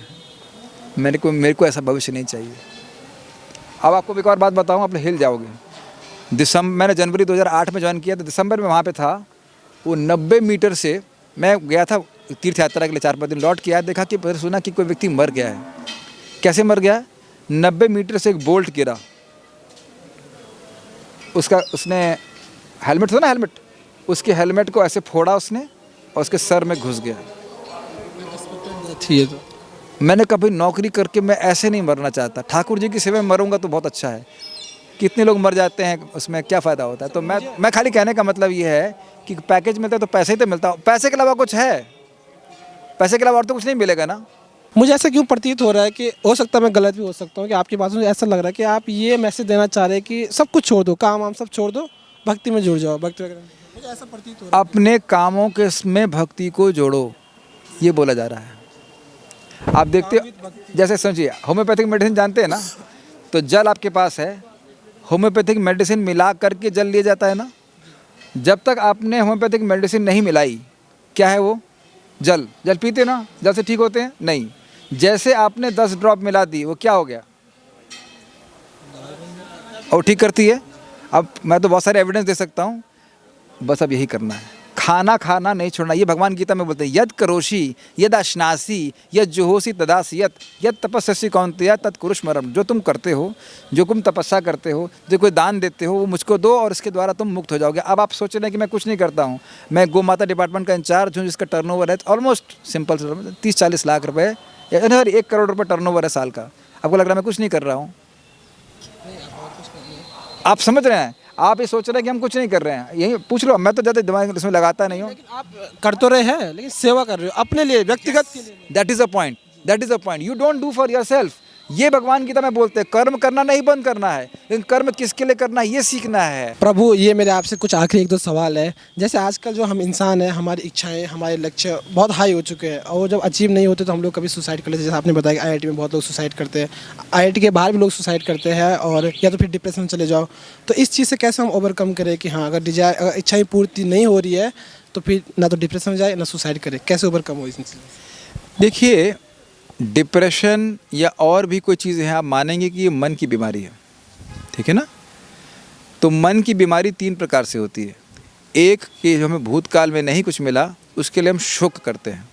मेरे को ऐसा भविष्य नहीं चाहिए। अब आपको एक और बात बताऊँ, आप हिल जाओगे। मैंने जनवरी 2008 में ज्वाइन किया, तो दिसंबर में वहाँ पे था। वो 90 मीटर से मैं गया था तीर्थ यात्रा के लिए, 4-5 दिन लौट के आया, देखा कि सुना कि कोई व्यक्ति मर गया है। कैसे मर गया? 90 मीटर से एक बोल्ट गिरा, उसने हेलमेट था ना, हेलमेट, उसके हेलमेट को ऐसे फोड़ा उसने और उसके सर में घुस गया। तो मैंने कभी नौकरी करके मैं ऐसे नहीं मरना चाहता। ठाकुर जी की सेवा में मरूंगा तो बहुत अच्छा है। कितने लोग मर जाते हैं, उसमें क्या फ़ायदा होता है? तो मैं खाली कहने का मतलब ये है कि पैकेज मिलता है तो पैसे ही तो मिलता है। पैसे के अलावा कुछ है? पैसे के अलावा और तो कुछ नहीं मिलेगा ना। मुझे ऐसा क्यों प्रतीत हो रहा है कि हो सकता है मैं गलत भी हो सकता हूँ, कि आपकी बातों से ऐसा लग रहा है कि आप ये मैसेज देना चाह रहे हैं कि सब कुछ छोड़ दो, काम वाम सब छोड़ दो, भक्ति में जुड़ जाओ, भक्ति वगैरह। मुझे ऐसा प्रतीत हो रहा है। अपने कामों के में भक्ति को जोड़ो, ये बोला जा रहा है। आप देखते हो, जैसे समझिए होम्योपैथिक मेडिसिन जानते हैं ना, तो जल आपके पास है, होम्योपैथिक मेडिसिन मिला करके जल लिया जाता है ना। जब तक आपने होम्योपैथिक मेडिसिन नहीं मिलाई, क्या है वो? जल पीते ना, जल से ठीक होते हैं? नहीं। जैसे आपने 10 ड्रॉप मिला दी, वो क्या हो गया? और ठीक करती है। अब मैं तो बहुत सारे एविडेंस दे सकता हूँ, बस अब यही करना है, खाना नहीं छोड़ना। ये भगवान गीता में बोलते हैं, यद करोषि यद अश्नासी यद जुहोसी तदासियत यद तपस्वी कौन्तेय तत् कुरुष्मरम। जो तुम करते हो, जो तुम तपस्या करते हो, जो कोई दान देते हो, वो मुझको दो और इसके द्वारा तुम मुक्त हो जाओगे। अब आप सोच रहे हैं कि मैं कुछ नहीं करता हूँ। मैं गौ माता डिपार्टमेंट का इंचार्ज हूँ, जिसका टर्नओवर है ऑलमोस्ट सिंपल 30-40 लाख रुपये, 1 करोड़ रुपये टर्नओवर है साल का। आपको लग रहा है मैं कुछ नहीं कर रहा हूँ? आप समझ रहे हैं? आप ये सोच रहे हैं कि हम कुछ नहीं कर रहे हैं। यही पूछ लो, मैं तो ज़्यादा दिमाग इसमें लगाता नहीं हूँ। लेकिन आप कर तो रहे हैं, लेकिन सेवा कर रहे हो अपने लिए, व्यक्तिगत के लिए। That is a point. You don't do for your self, ये भगवान गीता में बोलते हैं, कर्म करना नहीं बंद करना है, लेकिन कर्म किसके लिए करना है ये सीखना है। प्रभु, ये मेरे आपसे कुछ आखिरी एक दो सवाल है। जैसे आजकल जो हम इंसान हैं, हमारी इच्छाएं, हमारे लक्ष्य बहुत हाई हो चुके हैं और वो जब अचीव नहीं होते तो हम लोग कभी सुसाइड कर लेते हैं। जैसे आपने बताया कि आईआईटी में बहुत लोग सुसाइड करते हैं, आईआईटी के बाहर भी लोग सुसाइड करते हैं, और या तो फिर डिप्रेशन में चले जाओ। तो इस चीज़ से कैसे हम ओवरकम करें कि हाँ, अगर इच्छाएँ पूर्ति नहीं हो रही है तो फिर ना तो डिप्रेशन में जाए ना सुसाइड करे, कैसे ओवरकम हो इस चीज़ से? देखिए, डिप्रेशन या और भी कोई चीज़ें हैं, आप मानेंगे कि ये मन की बीमारी है, ठीक है ना। तो मन की बीमारी 3 प्रकार से होती है। एक कि हमें भूतकाल में नहीं कुछ मिला, उसके लिए हम शोक करते हैं।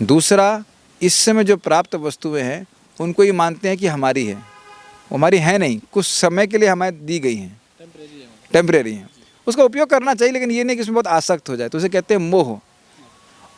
दूसरा, इस समय जो प्राप्त वस्तुएं हैं उनको ये मानते हैं कि हमारी है, वो हमारी है नहीं, कुछ समय के लिए हमें दी गई हैं, टेम्परेरी हैं, उसका उपयोग करना चाहिए, लेकिन ये नहीं कि उसमें बहुत आसक्त हो जाए, तो उसे कहते हैं मोह।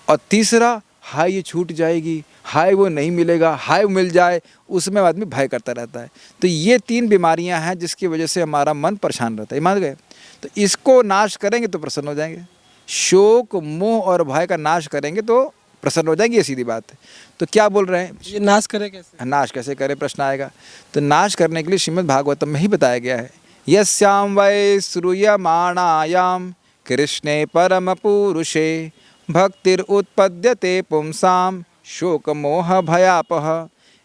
और तीसरा, हाय ये छूट जाएगी, हाय वो नहीं मिलेगा, हाय वो मिल जाए, उसमें आदमी भय करता रहता है। तो ये 3 बीमारियां हैं जिसकी वजह से हमारा मन परेशान रहता है, मान गए। तो इसको नाश करेंगे तो प्रसन्न हो जाएंगे। शोक, मोह और भय का नाश करेंगे तो प्रसन्न हो जाएंगे, ये सीधी बात है। तो क्या बोल रहे हैं, ये नाश करे कैसे? नाश कैसे करें, प्रश्न आएगा। तो नाश करने के लिए श्रीमद् भागवतम में ही बताया गया है, यस्याम वै श्रूयमाणायाम कृष्णे परम पुरुषे भक्तिर उत्पद्यते पुंसाम शोक मोह भयापह।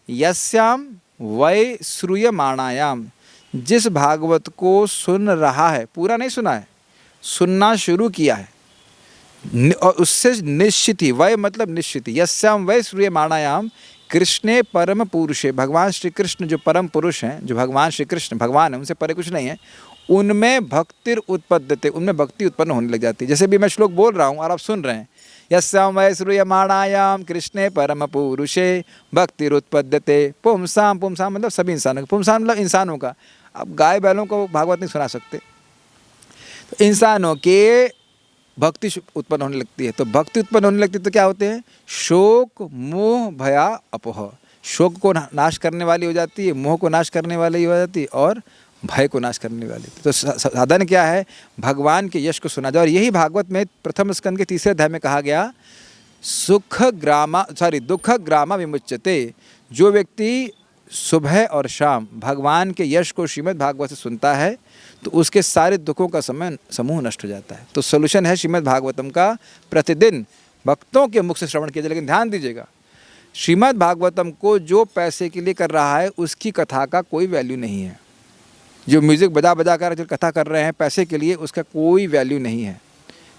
यस्याम वै श्रूयमाणायाम, जिस भागवत को सुन रहा है, पूरा नहीं सुना है, सुनना शुरू किया है, और उससे निश्चित ही, वै मतलब निश्चित ही, यस्याम वै श्रूयमाणायाम कृष्णे परम पुरुषे, भगवान श्री कृष्ण जो परम पुरुष हैं, जो भगवान श्री कृष्ण भगवान है, उनसे परे कुछ नहीं है, उनमें भक्तिर उत्पद्यते, उनमें भक्ति उत्पन्न होने लग जाती है। जैसे भी मैं श्लोक बोल रहा हूँ और आप सुन रहे हैं, यस्याम वै श्रूयमाणायाम कृष्णे परम पुरुषे भक्तिरुत्पद्यते पुंसाम, पुंसाम मतलब सभी इंसानों, पुंसाम मतलब इंसानों का। अब गाय बैलों को भागवत नहीं सुना सकते, तो इंसानों के भक्ति उत्पन्न होने लगती है। तो भक्ति उत्पन्न होने लगती है तो क्या होते हैं, शोक मोह भया अपोह, शोक को नाश करने वाली हो जाती है, मोह को नाश करने वाली हो जाती है, और भय को नाश करने वाली। तो साधन क्या है, भगवान के यश को सुना जाए। और यही भागवत में प्रथम स्कंद के 3 अध्याय में कहा गया, दुख ग्रामा विमुच्यते। जो व्यक्ति सुबह और शाम भगवान के यश को श्रीमद् भागवत से सुनता है तो उसके सारे दुखों का समूह नष्ट हो जाता है। तो सोल्यूशन है श्रीमद् भागवतम का प्रतिदिन भक्तों के मुख से श्रवण कीजिए। लेकिन ध्यान दीजिएगा, श्रीमद् भागवतम को जो पैसे के लिए कर रहा है उसकी कथा का कोई वैल्यू नहीं है। जो म्यूज़िक बजा बजा कर जो कथा कर रहे हैं पैसे के लिए, उसका कोई वैल्यू नहीं है।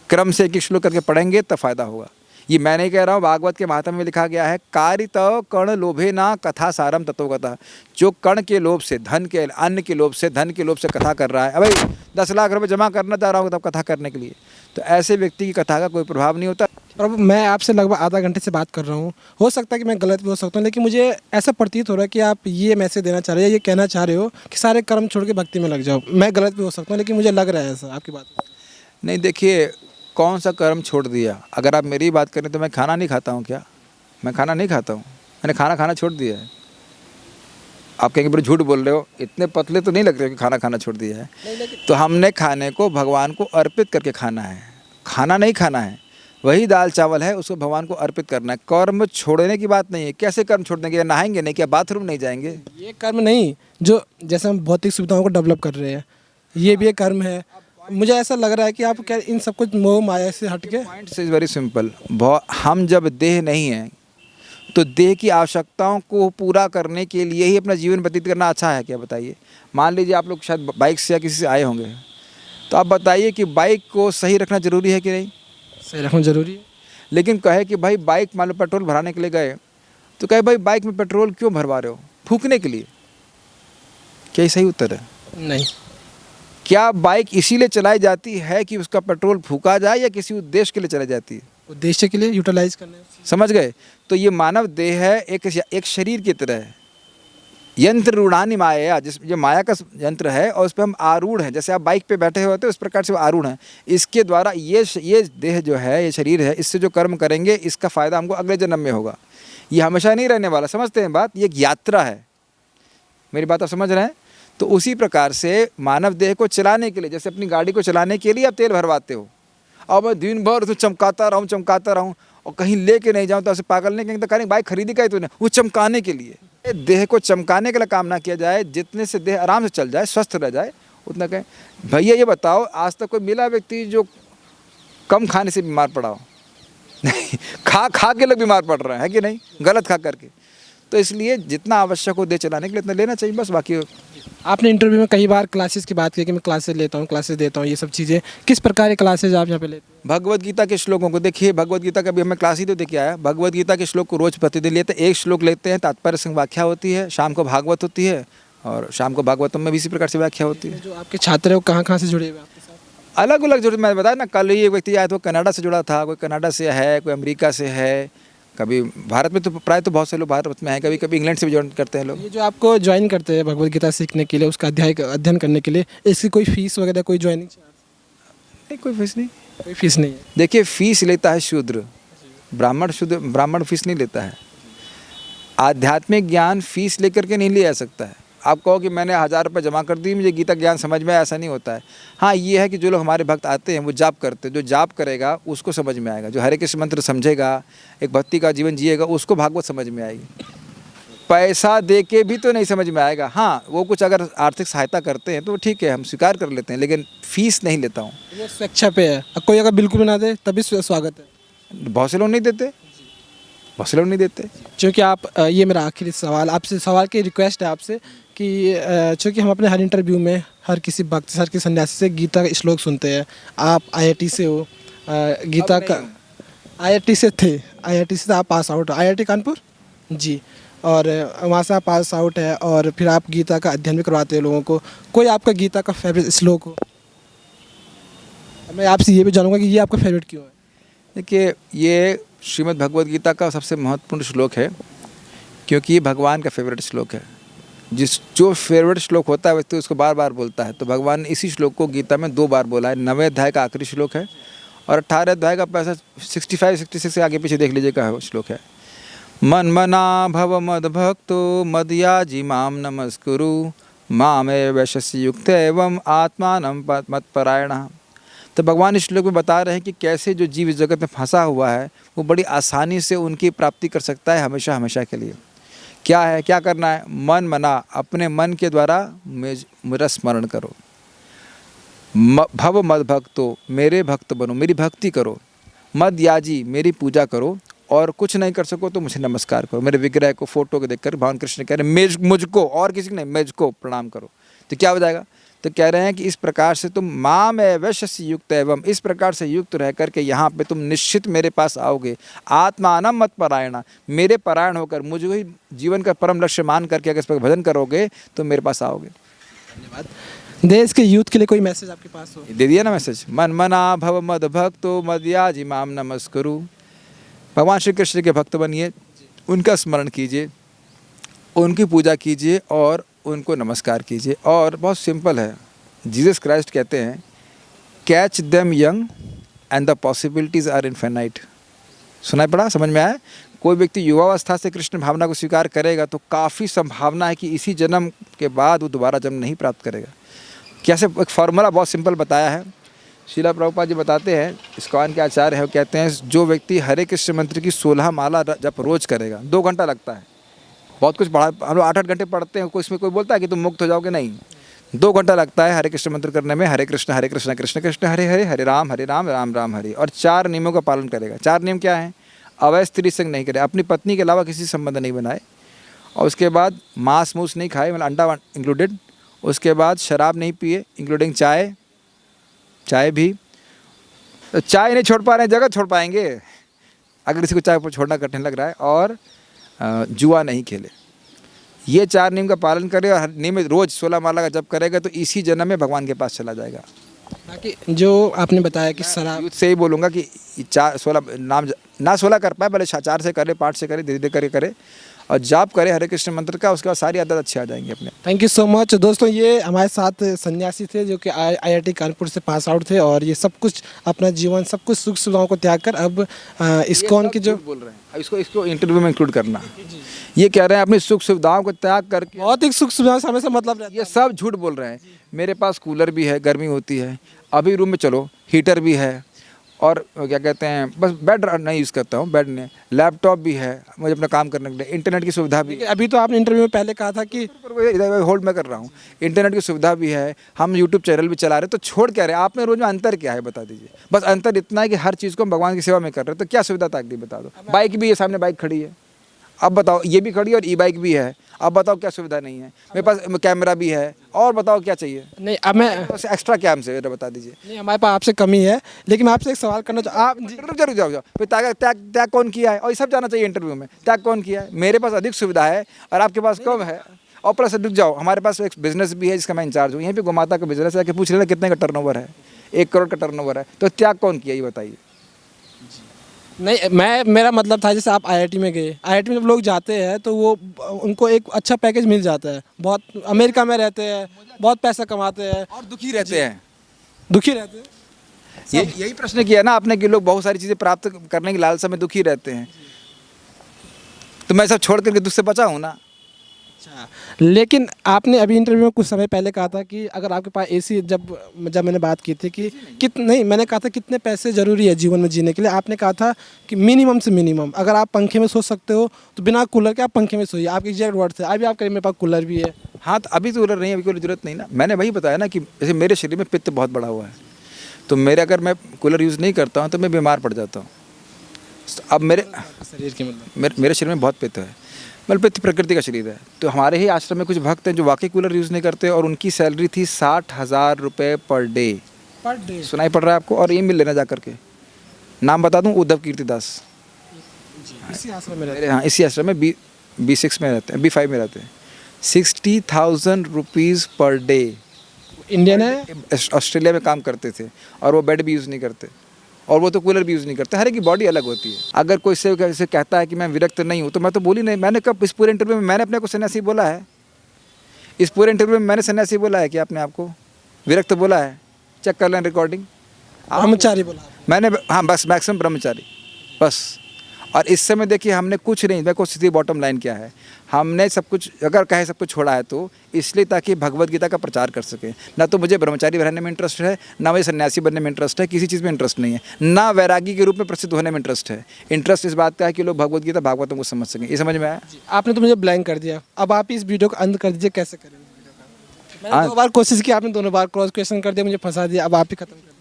क्रम से एक श्लोक करके पढ़ेंगे तब फायदा होगा। ये मैं नहीं कह रहा हूँ, भागवत के महात्म्य में लिखा गया है, कारित कर्ण लोभे ना कथा सारम तत्व कथा। जो कर्ण के लोभ से, धन के, अन्न के लोभ से, धन के लोभ से कथा कर रहा है, भाई 10 लाख रुपए जमा करना चाह रहा हूँ तब कथा करने के लिए, तो ऐसे व्यक्ति की कथा का कोई प्रभाव नहीं होता। प्रभु, मैं आपसे लगभग आधा घंटे से बात कर रहा हूँ, हो सकता है कि मैं गलत भी हो सकता हूँ, लेकिन मुझे ऐसा प्रतीत हो रहा है कि आप ये मैसेज देना चाह रहे हो, ये कहना चाह रहे हो कि सारे कर्म छोड़ के भक्ति में लग जाओ। मैं गलत भी हो सकता हूँ, लेकिन मुझे लग रहा है ऐसा आपकी बात। नहीं, देखिए, कौन सा कर्म छोड़ दिया? अगर आप मेरी बात करें तो मैं खाना नहीं खाता हूँ। क्या मैं खाना नहीं खाता हूँ? मैंने खाना खाना छोड़ दिया है। आप कहेंगे बड़े झूठ बोल रहे हो, इतने पतले तो नहीं लग रहे कि खाना खाना छोड़ दिया है। तो हमने खाने को भगवान को अर्पित करके खाना है, खाना नहीं खाना है। वही दाल चावल है, उसको भगवान को अर्पित करना है। कर्म छोड़ने की बात नहीं है। कैसे कर्म छोड़ने के? नहाएंगे नहीं क्या? बाथरूम नहीं जाएंगे? ये कर्म नहीं, जो जैसे हम भौतिक सुविधाओं को डेवलप कर रहे हैं, ये भी एक कर्म है। मुझे ऐसा लग रहा है कि आप क्या इन सब कुछ मोह माया से हट के, पॉइंट इज वेरी सिंपल। हम जब देह नहीं है तो देह की आवश्यकताओं को पूरा करने के लिए ही अपना जीवन व्यतीत करना अच्छा है क्या? बताइए। मान लीजिए आप लोग शायद बाइक से या किसी से आए होंगे, तो आप बताइए कि बाइक को सही रखना ज़रूरी है कि नहीं? सही रखना जरूरी है। लेकिन कहे कि भाई बाइक मान लो पेट्रोल भराने के लिए गए, तो कहे भाई बाइक में पेट्रोल क्यों भरवा रहे हो? फूकने के लिए। क्या सही उत्तर है? नहीं। क्या बाइक इसीलिए चलाई जाती है कि उसका पेट्रोल फूका जाए, या किसी उद्देश्य के लिए चलाई जाती है? उद्देश्य के लिए यूटिलाइज करने। समझ गए? तो ये मानव देह है, एक शरीर की तरह है। यंत्र रूढ़ानी माया, जिस ये माया का यंत्र है और उस पर हम आरूढ़ हैं। जैसे आप बाइक पे बैठे होते हैं उस प्रकार से वो आरूढ़ हैं। इसके द्वारा ये देह जो है, ये शरीर है, इससे जो कर्म करेंगे इसका फ़ायदा हमको अगले जन्म में होगा। ये हमेशा नहीं रहने वाला। समझते हैं बात? ये एक यात्रा है। मेरी बात आप समझ रहे हैं? तो उसी प्रकार से मानव देह को चलाने के लिए, जैसे अपनी गाड़ी को चलाने के लिए आप तेल भरवाते हो, और मैं दिन भर उसे चमकाता रहूँ और कहीं लेके नहीं जाऊँ तो ऐसे पागल नहीं कहेंगे तो कहेंगे बाइक खरीदी का ही तूने, वो चमकाने के लिए। देह को चमकाने के लिए काम ना किया जाए, जितने से देह आराम से चल जाए, स्वस्थ रह जाए, उतना कहें। भैया ये बताओ, आज तक कोई मिला व्यक्ति जो कम खाने से बीमार पड़ा हो? नहीं, खा खा के लोग बीमार पड़ रहे हैं, है कि नहीं, गलत खा करके। तो इसलिए जितना आवश्यक हो देह चलाने के लिए उतना लेना चाहिए, बस। बाकी आपने इंटरव्यू में कई बार क्लासेस की बात की कि मैं क्लासेस लेता हूँ, क्लासेस देता हूँ, ये सब चीज़ें किस प्रकार की क्लासेज आप यहाँ पे लेते हैं? भगवत गीता के श्लोकों को देखिए, भगवत गीता का भी हमें क्लास ही तो देखिए आया। भगवत गीता के श्लोक को रोज प्रतिदिन लेते हैं, एक श्लोक लेते हैं, तात्पर्य संग व्याख्या होती है, शाम को भागवत होती है, और शाम को भागवतम में भी इसी प्रकार से व्याख्या होती है। जो आपके छात्र हैं वो कहाँ कहाँ से जुड़े हुए हैं आपके साथ? अलग अलग जो मैं बताया ना, कल ही एक व्यक्ति आया तो कनाडा से जुड़ा था, कोई कनाडा से है, कोई अमेरिका से है, कभी भारत में तो प्राय तो बहुत से लोग भारत में हैं, कभी कभी इंग्लैंड से भी ज्वाइन करते हैं लोग। ये जो आपको ज्वाइन करते हैं भगवत गीता सीखने के लिए, उसका अध्ययन करने के लिए, इसकी कोई फीस वगैरह, कोई ज्वाइनिंग नहीं, कोई फीस नहीं। कोई फीस नहीं है? देखिए, फीस लेता है शूद्र, ब्राह्मण फीस नहीं लेता है। आध्यात्मिक ज्ञान फीस लेकर के नहीं लिया सकता है। आप कहो कि मैंने 1000 रुपये जमा कर दी, मुझे गीता ज्ञान समझ में आया, ऐसा नहीं होता है। हाँ, ये है कि जो लोग हमारे भक्त आते हैं वो जाप करते हैं, जो जाप करेगा उसको समझ में आएगा, जो हरे कृष्ण मंत्र समझेगा, एक भक्ति का जीवन जिएगा, उसको भागवत समझ में आएगी। पैसा दे के भी तो नहीं समझ में आएगा। हाँ, वो कुछ अगर आर्थिक सहायता करते हैं तो ठीक है, हम स्वीकार कर लेते हैं, लेकिन फीस नहीं लेता हूँ। वो स्वेच्छा पे है, कोई अगर बिल्कुल भी ना दे तभी स्वागत है। बहुत से लोग नहीं देते, बहुत से लोग नहीं देते। चूँकि आप ये मेरा आखिरी सवाल आपसे, सवाल की रिक्वेस्ट है आपसे कि चूँकि हम अपने हर इंटरव्यू में हर किसी भक्त से, हर किसी सन्यासी से गीता का श्लोक सुनते हैं। आप IIT से हो, गीता का IIT से थे, IIT से आप पास आउट, IIT कानपुर जी, और वहाँ से आप पास आउट है, और फिर आप गीता का अध्ययन भी करवाते हैं लोगों को। कोई आपका गीता का फेवरेट श्लोक हो? मैं आपसे ये भी जानूंगा कि ये आपका फेवरेट क्यों है? देखिए, ये श्रीमद् भगवद गीता का सबसे महत्वपूर्ण श्लोक है, क्योंकि ये भगवान का फेवरेट श्लोक है। जो फेवरेट श्लोक होता है व्यक्ति उसको बार बार बोलता है, तो भगवान ने इसी श्लोक को गीता में 2 बार बोला है। 9वें अध्याय का आखिरी श्लोक है, और 18 अध्याय का 65-66 से आगे पीछे देख लीजिएगा श्लोक है। मन मना भव मद भक्तो मदयाजी माम नमस्कुरु मामे वैशस्य युक्त एवं आत्मानं मत्परायणः। तो भगवान इस श्लोक में बता रहे हैं कि कैसे जो जीव इस जगत में फंसा हुआ है वो बड़ी आसानी से उनकी प्राप्ति कर सकता है, हमेशा हमेशा के लिए। क्या है, क्या करना है? मन मना, अपने मन के द्वारा मेरा स्मरण करो। भव मद भक्तो, मेरे भक्त बनो, मेरी भक्ति करो। मद याजी, मेरी पूजा करो, और कुछ नहीं कर सको तो मुझे नमस्कार करो। मेरे विग्रह को, फोटो को देखकर भगवान कृष्ण कह रहे हैं मुझको, और किसी को नहीं, मुझको प्रणाम करो। तो क्या हो जाएगा? तो कह रहे हैं कि इस प्रकार से तुम माम वैश्य युक्त एवं, इस प्रकार से युक्त रह करके यहाँ पे तुम निश्चित मेरे पास आओगे। आत्मानम मत परायणा, मेरे परायण होकर मुझे ही जीवन का परम लक्ष्य मान करके अगर इस पर भजन करोगे तो मेरे पास आओगे। धन्यवाद। देश के यूथ के लिए कोई मैसेज आपके पास हो? दे दिया ना मैसेज। मन मना भव मद भक्तो मदयाजी माम नमस्कुरु। भगवान श्री कृष्ण के भक्त बनिए, उनका स्मरण कीजिए, उनकी पूजा कीजिए और उनको नमस्कार कीजिए। और बहुत सिंपल है, जीसस क्राइस्ट कहते हैं catch them young and the possibilities are infinite. सुनाई पड़ा? समझ में आया? कोई व्यक्ति युवावस्था से कृष्ण भावना को स्वीकार करेगा तो काफ़ी संभावना है कि इसी जन्म के बाद वो दोबारा जन्म नहीं प्राप्त करेगा। कैसे? एक फार्मूला बहुत सिंपल बताया है। शीला प्रभुपाद जी बताते हैं, इस्कॉन के आचार्य है, वो कहते हैं जो व्यक्ति हरे कृष्ण मंत्र की 16 माला जब रोज करेगा, 2 घंटा लगता है। बहुत कुछ पढ़ा, हम लोग 8-8 घंटे पढ़ते हैं, कोई इसमें कोई बोलता है कि तुम मुक्त हो जाओगे, नहीं। 2 घंटा लगता है हरे कृष्ण मंत्र करने में। हरे कृष्ण कृष्ण कृष्ण हरे हरे, हरे राम राम राम हरे। और 4 नियमों का पालन करेगा। 4 नियम क्या हैं? अवैध स्त्री संग नहीं करे, अपनी पत्नी के अलावा किसी संबंध नहीं बनाए, और उसके बाद मांस मूस नहीं खाए, मतलब अंडा इंक्लूडेड। उसके बाद शराब नहीं पिए, इंक्लूडिंग चाय भी। तो चाय नहीं छोड़ पा रहे हैं, जगत छोड़ पाएंगे अगर किसी को चाय छोड़ना कठिन लग रहा है। और जुआ नहीं खेले। ये 4 नियम का पालन करे और नियमित रोज़ 16 माला का जप करेगा तो इसी जन्म में भगवान के पास चला जाएगा। बाकी जो आपने बताया कि शराब, यूथ से ही बोलूँगा कि 4-16 नाम ना 16 कर पाए, भले 4 से करे, 5 से करे, धीरे धीरे करके करे, और जाप करे हरे कृष्ण मंत्र का, उसके बाद सारी आदत अच्छी आ जाएंगी अपने। Thank you so much. दोस्तों, ये हमारे साथ सन्यासी थे जो कि IIT कानपुर से पास आउट थे, और ये सब कुछ अपना जीवन, सब कुछ सुख सुविधाओं को त्याग कर अब इस्कॉन की जो बोल रहे हैं, इसको इंटरव्यू में इंक्लूड करना। ये कह रहे हैं अपनी सुख सुविधाओं को त्याग करके, बहुत ही सुख सुविधाओं से हमेशा मतलब रहता है। ये सब झूठ बोल रहे हैं। मेरे पास कूलर भी है, गर्मी होती है, अभी रूम में चलो हीटर भी है, और क्या कहते हैं, बस बेड नहीं यूज़ करता हूँ, बेड नहीं, लैपटॉप भी है मुझे अपना काम करने के लिए, इंटरनेट की सुविधा भी है। अभी तो आपने इंटरव्यू में पहले कहा था कि होल्ड में कर रहा हूँ, इंटरनेट की सुविधा भी है, हम यूट्यूब चैनल भी चला रहे हैं, तो छोड़ क्या रहे हैं आप में रोज में अंतर क्या है बता दीजिए। बस अंतर इतना है कि हर चीज़ को हम भगवान की सेवा में कर रहे हैं, तो क्या सुविधा था अगली बता दो। बाइक भी है, सामने बाइक खड़ी है, अब बताओ, ये भी खड़ी है और ई बाइक भी है, अब बताओ क्या सुविधा नहीं है। मेरे पास कैमरा भी है, और बताओ क्या चाहिए, नहीं अब मैं बस एक्स्ट्रा क्या हमसे बता दीजिए। नहीं, हमारे पास आपसे कमी है, लेकिन मैं आपसे एक सवाल करना आप रुक जाओ, फिर त्याग कौन किया है, और ये सब जाना चाहिए इंटरव्यू में, त्याग कौन किया है। मेरे पास अधिक सुविधा है और आपके पास कम है। और प्लस रुक जाओ, हमारे पास एक बिजनेस भी है जिसका मैं इंचार्ज हूँ, यहीं पे गोमाता का बिजनेस है, कि पूछ लेना कितने का टर्नओवर है, 1 करोड़ का टर्नओवर है, तो त्याग कौन किया ये बताइए। नहीं मेरा मतलब था जैसे आप आईआईटी में गए, आईआईटी में जब लोग जाते हैं तो वो उनको एक अच्छा पैकेज मिल जाता है, बहुत अमेरिका में रहते हैं, बहुत पैसा कमाते हैं और दुखी रहते हैं, दुखी रहते हैं। यही प्रश्न किया ना आपने कि लोग बहुत सारी चीज़ें प्राप्त करने की लालसा में दुखी रहते हैं, तो मैं सब छोड़ करके दुख से बचा हूँ ना। अच्छा, लेकिन आपने अभी इंटरव्यू में कुछ समय पहले कहा था कि अगर आपके पास एसी, जब मैंने बात की थी कि नहीं, मैंने कहा था कितने पैसे ज़रूरी है जीवन में जीने के लिए, आपने कहा था कि मिनिमम से मिनिमम, अगर आप पंखे में सो सकते हो तो बिना कूलर के आप पंखे में सोइए, आपके एग्जैक्ट वर्ड थे। अभी आप कह रहे मेरे पास कूलर भी है। हाँ, तो अभी तो कूलर नहीं है, अभी कोई ज़रूरत नहीं ना। मैंने वही बताया ना कि जैसे मेरे शरीर में पित्त बहुत बड़ा हुआ है, तो मेरे अगर मैं कूलर यूज़ नहीं करता हूँ तो मैं बीमार पड़ जाता हूँ। अब मेरे शरीर के मतलब मेरे शरीर में बहुत पित्त है, मतलब पित्त प्रकृति का शरीर है। तो हमारे ही आश्रम में कुछ भक्त हैं जो वाकई कूलर यूज़ नहीं करते, और उनकी सैलरी थी 60,000 रुपये पर डे। सुनाई पड़ रहा है आपको, और ये मिल लेना जा करके। नाम बता दूं, उद्धव कीर्तिदास, इसी आश्रम में हाँ इसी आश्रम में B6 में रहते हैं, B5 में रहते हैं। 60,000 रुपीज़ पर डे। इंडियन है, ऑस्ट्रेलिया में काम करते थे, और वो बेड भी यूज़ नहीं करते, और वो तो कूलर भी यूज़ नहीं करते। हर एक की बॉडी अलग होती है। अगर कोई से कहता है कि मैं विरक्त नहीं हूँ, तो मैं तो बोली नहीं। मैंने कब इस पूरे इंटरव्यू में मैंने अपने को सन्यासी बोला है? इस पूरे इंटरव्यू में मैंने सन्यासी बोला है कि आपने आपको विरक्त बोला है? चेक कर लें रिकॉर्डिंग। ब्रह्मचारी बोला मैंने, हाँ बस मैक्सिमम ब्रह्मचारी बस। और इस समय देखिए हमने कुछ नहीं, देखो सीधी बॉटम लाइन क्या है, हमने सब कुछ, अगर कहे सब कुछ छोड़ा है तो इसलिए ताकि भगवत गीता का प्रचार कर सके। ना तो मुझे ब्रह्मचारी रहने में इंटरेस्ट है, ना मुझे सन्यासी बनने में इंटरेस्ट है, किसी चीज़ में इंटरेस्ट नहीं है, ना वैरागी के रूप में प्रसिद्ध होने में इंटरेस्ट है। इंटरेस्ट इस बात का है कि लोग भगवत गीता भागवतों को समझ सकें। ये समझ में आया? आपने तो मुझे ब्लैंक कर दिया। अब आप इस वीडियो को अंत कर दीजिए, कैसे करेंगे? मैंने 2 बार कोशिश की, आपने दोनों बार क्रॉस क्वेश्चन कर दिया, मुझे फंसा दिया। अब आप ही खत्म कर दीजिए।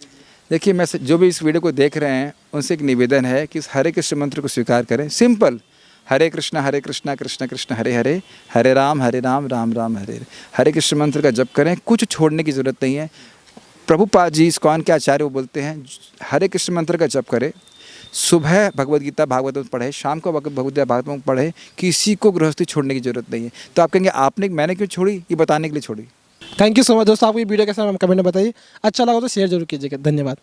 देखिए, मैं जो भी इस वीडियो को देख रहे हैं उनसे एक निवेदन है कि इस हरे कृष्ण मंत्र को स्वीकार करें। सिंपल, हरे कृष्णा कृष्ण कृष्ण हरे हरे, हरे राम राम राम हरे हरे। हरे कृष्ण मंत्र का जप करें, कुछ छोड़ने की ज़रूरत नहीं है। प्रभुपाद जी इस्कॉन के आचार्य वो बोलते हैं हरे कृष्ण मंत्र का जप करें, सुबह भगवद गीता भागवत पढ़े, शाम को भगवद गीता भागवत पढ़े, किसी को गृहस्थी छोड़ने की ज़रूरत नहीं है। तो आप कहेंगे मैंने क्यों छोड़ी, ये बताने के लिए छोड़ी। थैंक यू सो मच दोस्तों। आपको ये वीडियो कैसा, हम कमेंट में बताइए। अच्छा लगा तो शेयर जरूर कीजिएगा। धन्यवाद।